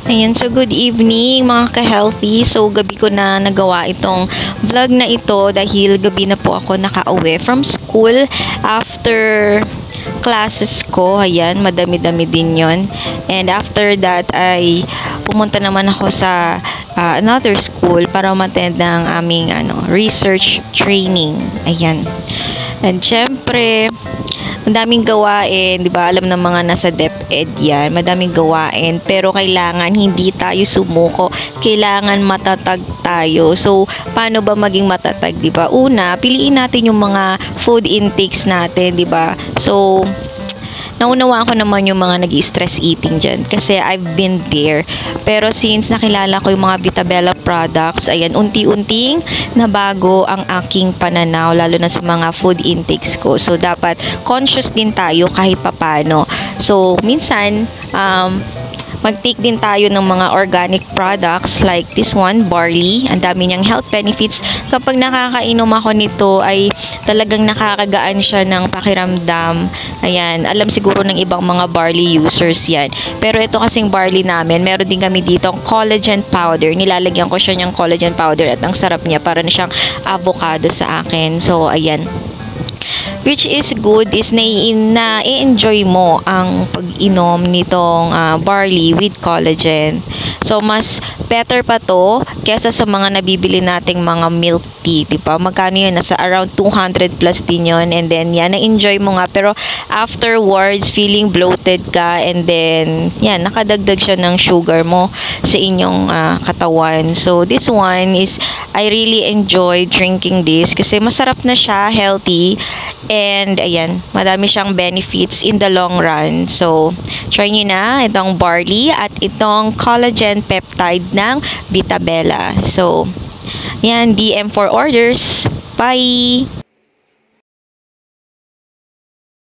Ayan, so good evening mga ka-healthy. So gabi ko na nagawa itong vlog na ito dahil gabi na po ako nakauwi from school after classes ko. Ayan, madami-dami din yon. And after that ay pumunta naman ako sa another school para umattend ng aming research training. Ayan. And syempre, madaming gawain, 'di ba? Alam ng mga nasa DepEd 'yan, madaming gawain, pero kailangan hindi tayo sumuko. Kailangan matatag tayo. So, paano ba maging matatag, 'di ba? Una, piliin natin yung mga food intakes natin, 'di ba? So, naunawaan ko naman yung mga nag-stress eating dyan kasi I've been there. Pero since nakilala ko yung mga Vitabella products, ayan, unti-unting nabago ang aking pananaw lalo na sa mga food intakes ko. So, dapat conscious din tayo kahit papano. So, minsan, mag-take din tayo ng mga organic products like this one, barley. Ang dami niyang health benefits. Kapag nakakainom ako nito ay talagang nakakagaan siya ng pakiramdam. Ayan, alam siguro ng ibang mga barley users yan. Pero ito kasing barley namin, meron din kami dito ang collagen powder. Nilalagyan ko siya ng collagen powder at ang sarap niya. Para na siyang avocado sa akin. So, ayan. Which is good is na-enjoy mo ang pag-inom nitong barley with collagen. So, mas better pa to kesa sa mga nabibili nating mga milk tea, diba? Magkano yun? Nasa around 200 plus din yun. And then, yan, na-enjoy mo nga. Pero, afterwards, feeling bloated ka. And then, yan, nakadagdag siya ng sugar mo sa inyong katawan. So, this one is, I really enjoy drinking this kasi masarap na siya, healthy. And, ayan, madami siyang benefits in the long run. So, try nyo na itong barley at itong collagen peptide ng Vitabella. So, ayan, DM for orders. Bye!